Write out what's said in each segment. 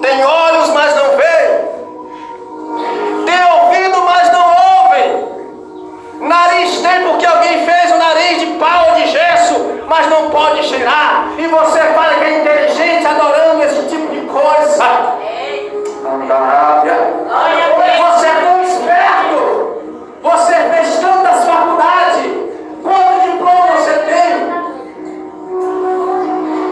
Tem olhos, mas não veem. Tem ouvido, mas não ouvem. Nariz tem porque alguém fez o nariz de pau ou de gesso, mas não pode cheirar. E você fala que é inteligente adorando esse tipo de coisa. Não dá rábia. Você é tão esperto. Você fez tantas faculdades. Quanto diploma você tem?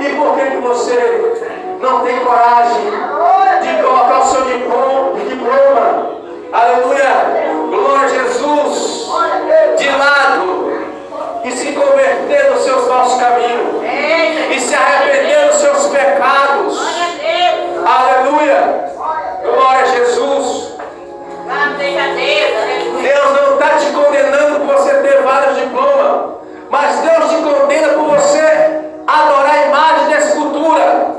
E por que você não tem coragem de colocar o seu diploma? Aleluia! Glória a Jesus! De lado e se converter nos seus maus caminhos e se arrepender dos seus pecados. Aleluia! Glória a Jesus! Deus não está te condenando por você ter vários diplomas, mas Deus te condena por você adorar a imagem da escultura.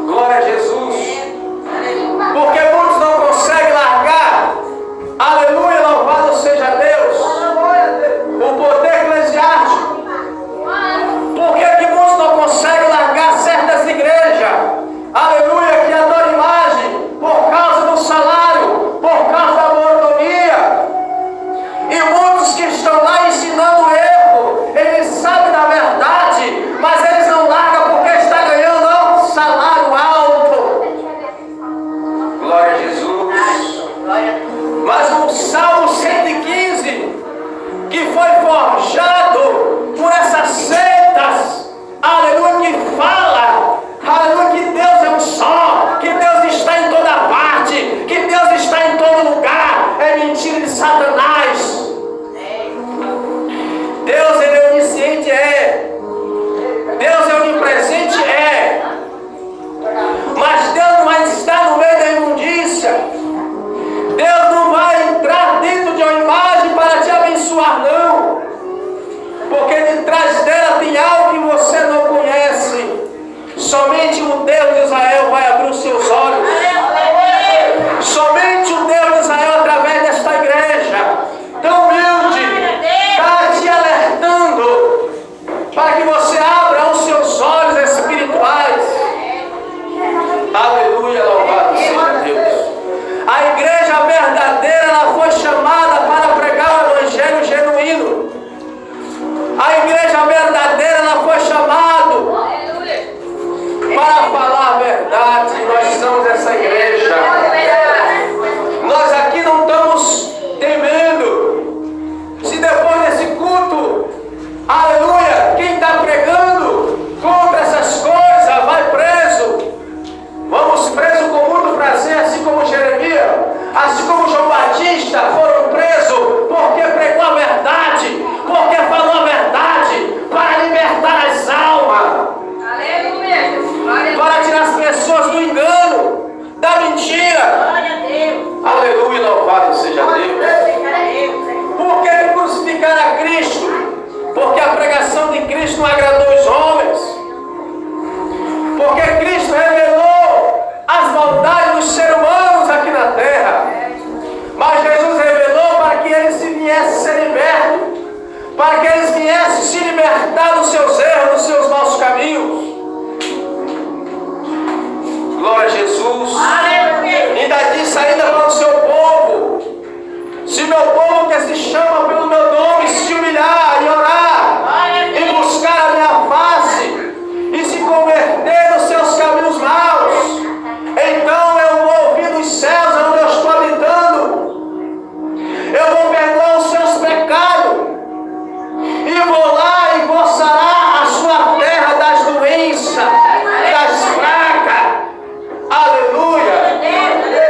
Glória a Jesus! Porque muitos não conseguem largar. Aleluia, louvado seja Deus. O poder eclesiástico. Por que muitos não conseguem largar certas igrejas? Aleluia, que adoram imagem por causa do salário, por causa da mordomia. E muitos que estão lá ensinando o erro, eles sabem da verdade, mas eles não largam porque está ganhando um salário alto. Glória a Jesus. Mas o Salmo 115, que foi forjado por essas seitas, aleluia, que fala, aleluia, que Deus é um só, que Deus está em toda parte, que Deus está em todo lugar, é mentira de Satanás. Deus, ele é onisciente, é. Deus é onipresente, é. Mas Deus não vai estar no meio da imundícia. Deus não vai entrar dentro de uma imagem para te abençoar, não. Porque de trás dela tem algo que você não conhece. Somente o Deus de Israel vai abrir os seus olhos. Somente o Deus de Israel, através desta igreja tão humilde, está te alertando para que você abra os seus olhos espirituais. Aleluia, louvado seja Deus. A igreja verdadeira, ela foi chamada para pregar o evangelho genuíno. A igreja verdadeira, ela foi chamada para falar a verdade. Nós somos essa igreja. Nós aqui não estamos temendo. Se depois desse culto, aleluia, quem está pregando contra essas coisas vai preso. Vamos presos com muito prazer, assim como Jeremias, assim como João Batista foram presos porque pregou a verdade, porque falou a verdade para libertar as almas. Aleluia. Para tirar as pessoas do engano, da mentira. Aleluia, louvado seja Deus. Por que crucificar a Cristo? Porque a pregação de Cristo não agradou os homens. Porque Cristo revelou as maldades dos seres humanos aqui na terra. Mas Jesus revelou para que eles se viessem ser libertos, para que eles viessem se libertar dos seus erros, dos seus maus caminhos. Glória a Jesus. Ainda disse ainda para o seu povo: se meu povo que se chama pelo meu nome se humilhar e orar e buscar a minha face e se converter dos seus caminhos maus, então eu vou ouvir dos céus onde eu estou habitando, eu vou perdoar os seus pecados e vou lá e vou sarar a sua terra das doenças, das pragas, aleluia,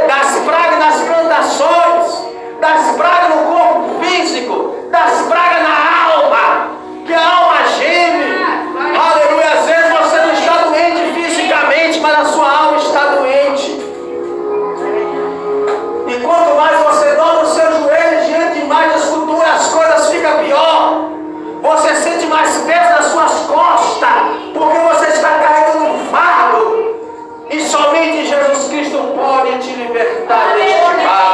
das pragas das plantações, das pragas no corpo físico, das pragas na alma, que a alma geme, aleluia. Às vezes você não está doente fisicamente, mas a sua alma está doente. E quanto mais você dobra os seus joelhos diante de mais de escultura, as coisas ficam pior. Você sente mais peso nas suas costas, porque você está carregando um fardo. E somente Jesus Cristo pode te libertar deste mal.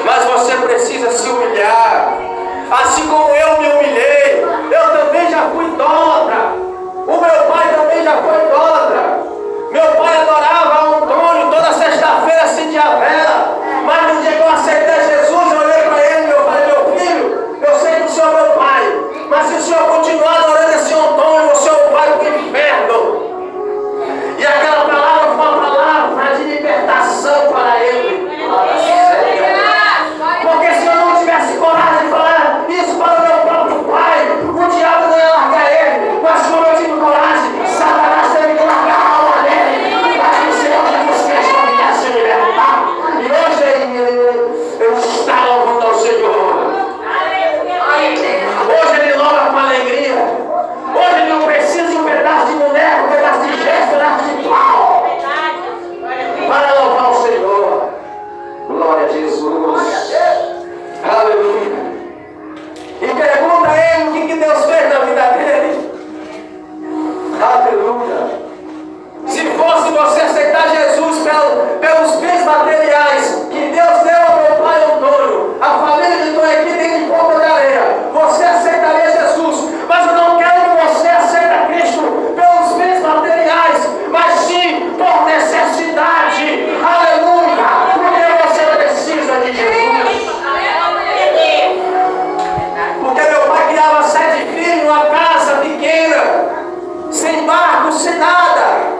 Mas você precisa se humilhar. Assim como eu me humilhei, eu também já fui idólatra. O meu pai também já foi idólatra. sem nada.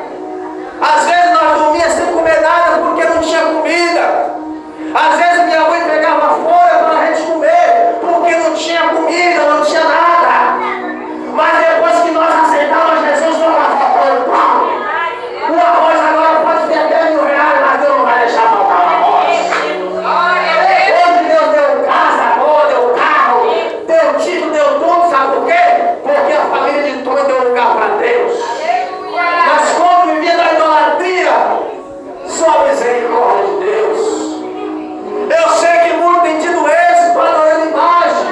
Às vezes nós dormíamos sem comer nada porque não tinha comida. Às vezes minha mãe pegava folha para a gente comer porque não tinha comida, não tinha nada. Mas depois que nós aceitamos Jesus, não vai faltar o pão. O arroz agora pode ter até R$1.000, mas Deus não vai deixar faltar o arroz. Hoje Deus deu casa, deu carro, deu título, deu tudo, sabe por quê? Porque a família de Tony deu lugar para Deus. Mas quando vivia na idolatria, só a misericórdia de Deus. Eu sei que muito tem tido êxito adorando imagem,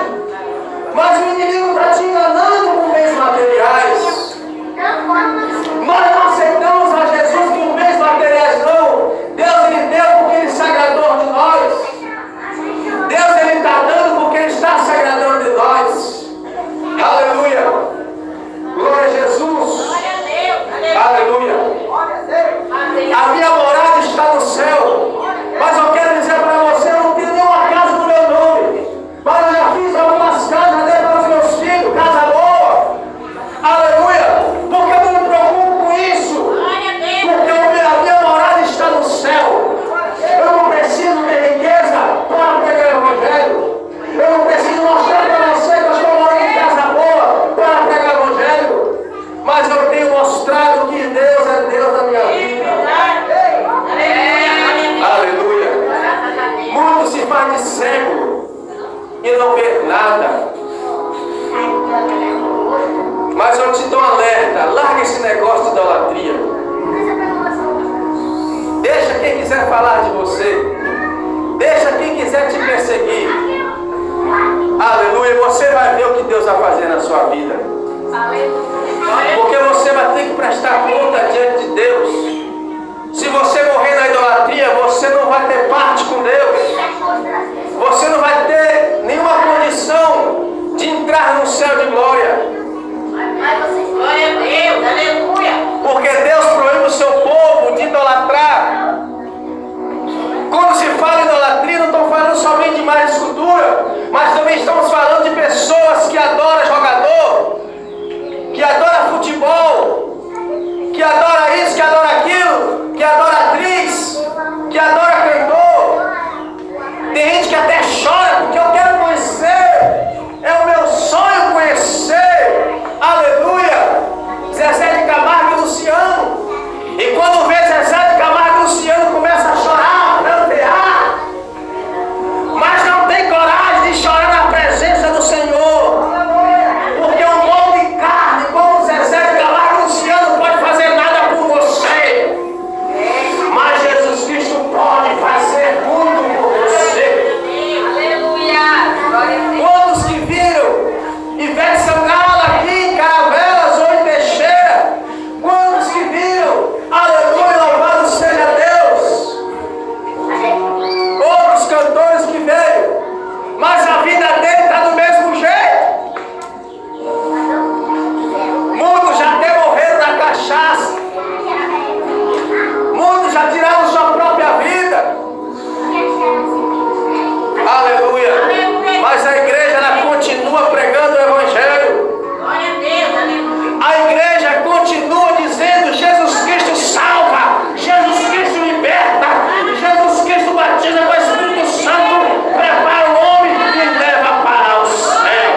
mas o inimigo está te enganando com bens materiais. Nós não aceitamos a Jesus com bens materiais, não. Deus ele deu porque ele se agradou de nós. Deus ele está dando porque ele está se agradando de nós. Aleluia. Glória a Jesus. Aleluia. A minha morada está no céu. Mas eu quero dizer para você, eu não tenho nenhuma casa no meu nome. Mas eu já fiz algumas casas até para os meus filhos, casa boa. Aleluia. Porque eu não me preocupo com isso. Porque a minha morada está no céu. Eu não preciso de riqueza para pregar o evangelho. Eu não preciso mostrar para você que eu estou morando em casa boa para pregar o evangelho. Mas eu tenho mostrado que Deus é Deus da minha vida. Aleluia. Muito se faz de cego e não vê nada. Mas eu te dou um alerta. Larga esse negócio de idolatria. Deixa quem quiser falar de você. Deixa quem quiser te perseguir. Aleluia. Você vai ver o que Deus vai fazer na sua vida. Porque você vai ter que prestar conta diante de Deus. Se você morrer na idolatria, você não vai ter parte com Deus. Você não vai ter nenhuma condição de entrar no céu de glória. Glória a Deus, aleluia. Porque Deus proíbe o seu povo de idolatrar. Quando se fala em idolatria, não estou falando somente de mais escultura, mas também estamos falando de pessoas que adoram jogador, que adora futebol, que adora isso, que adora aquilo, que adora atriz, que adora cantor. Tem gente que até chora porque eu quero conhecer, é o meu sonho conhecer, aleluia, Zezé de Camargo e Luciano. E quando vê Zezé de Camargo e Luciano, começa a chorar, prantear, mas não tem coragem de chorar na presença do Senhor. Porque um bom de carne, como Zezé de Camargo e Luciano, não pode fazer nada por você. Mas Jesus Cristo pode fazer tudo por você. Aleluia. Glória a Deus. Quantos que viram Ivete Sangalo aqui em Caravelas ou em Teixeira? Quantos que viram? Aleluia, louvado seja Deus. Outros cantores que veio, mas a vida dele está do mesmo jeito. Muitos já até morreram na cachaça. Muitos já tiraram sua própria vida. Aleluia. Mas a igreja ela continua pregando o evangelho. Glória a Deus, aleluia. A igreja continua dizendo: Jesus Cristo salva, Jesus Cristo liberta, Jesus Cristo batiza com o Espírito Santo, prepara o homem e leva para o céu.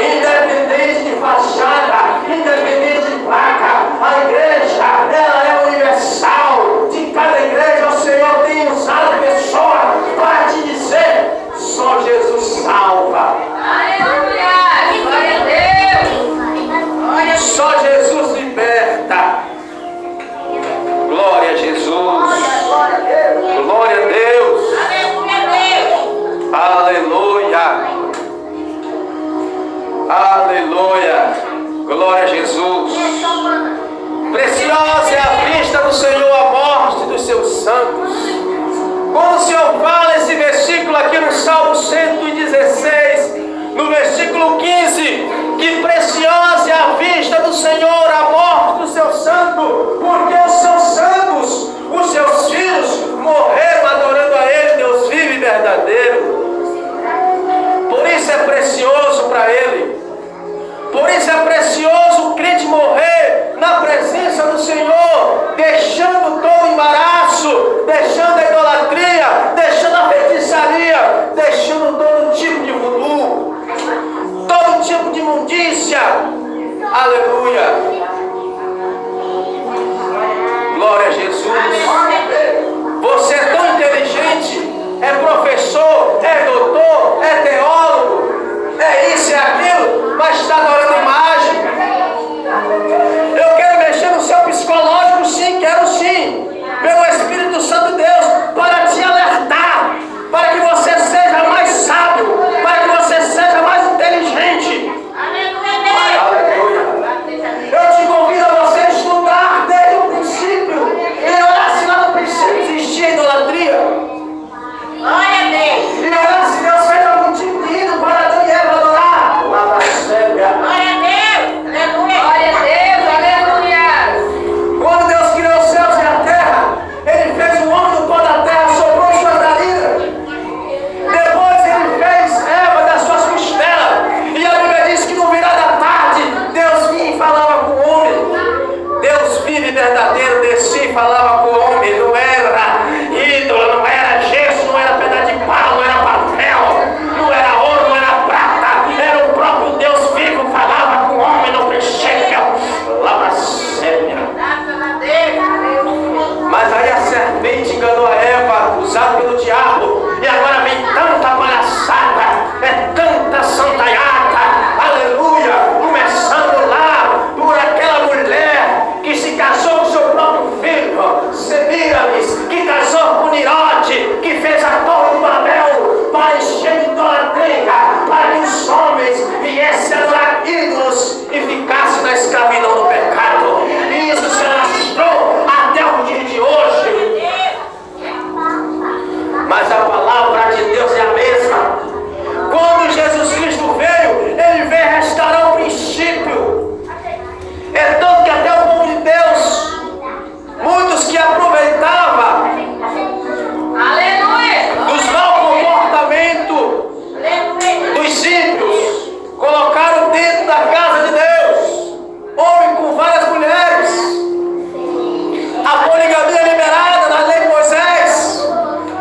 Independente de fachada, independente de placa, a igreja ela é universal. De cada igreja o Senhor tem usado pessoas para te dizer: só Jesus salva. Aleluia. Glória a Deus. Só Jesus liberta. Glória a Jesus. Glória a Deus. Aleluia. Aleluia. Aleluia. Glória a Jesus. Preciosa é a vista do Senhor a morte dos seus santos. Quando o Senhor fala esse versículo aqui no Salmo 116, no versículo 15, que preciosa é a vista do Senhor a morte do seu santo, porque os seus santos, os seus filhos, morreram adorando a Ele, Deus vivo e verdadeiro. Por isso é precioso para Ele. Por isso é precioso o crente verdadeiro descia e falava com o homem. Não era ídolo, não era gesso, não era pedaço de pau, não era papel, não era ouro, não era prata. Era o próprio Deus vivo, falava com o homem no princípio. Lava séria. Mas aí a serpente enganou a Eva, usada pelo diabo. E agora vem tanta palhaçada, é tanta santaiada, aleluia, começando lá por aquela mulher que se casou com seu próprio filho, Semíramis, que casou com Nirote, que fez a Torre de Babel para encher de idolatria, para que os homens viessem a adorar ídolos e ficassem na escravidão do pecado. E isso se alastrou até o dia de hoje. Mas a palavra de Deus é a mesma. Quando Jesus Cristo veio, Ele veio restaurar o princípio. É tanto que até o povo de Deus, muitos que aproveitavam dos mau comportamento dos ímpios, colocaram dentro da casa de Deus homem com várias mulheres. A poligamia liberada na lei de Moisés.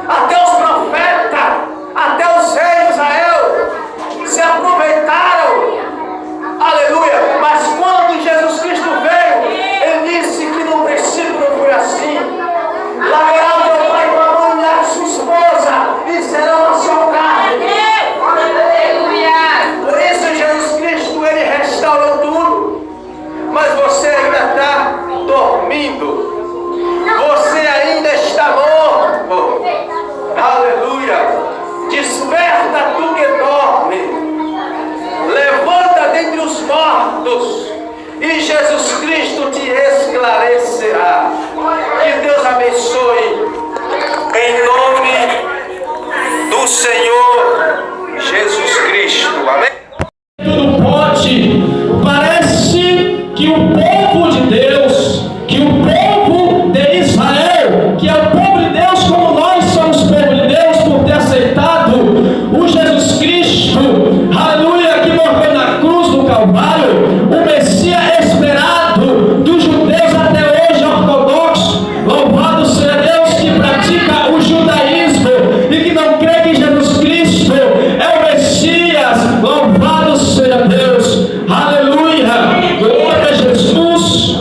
Até os profetas, até os reis de Israel se aproveitaram. Aleluia. Mas quando Jesus Cristo veio, Ele disse que no princípio não foi assim. Largará o teu pai com a mulher, sua esposa, e serão a sua carne. Por isso Jesus Cristo, Ele restaurou tudo. Mas você ainda está dormindo. Você ainda está morto. Aleluia. Desperta tu que dorme. Levanta dentre os mortos e Jesus Cristo te esclarecerá. Que Deus abençoe em nome do Senhor Jesus Cristo. Amém. Tudo pode. Parece que o povo de Deus, que o povo de Israel, que é o povo de Deus como nós somos povo de Deus por ter aceitado o Jesus Cristo, aleluia, que morreu na cruz do Calvário, o Messias esperado dos judeus até hoje ortodoxos. Louvado seja Deus que pratica o judaísmo e que não crê que Jesus Cristo é o Messias. Louvado seja Deus, aleluia, glória a Jesus.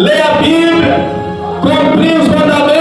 ler a Bíblia, cumprir os mandamentos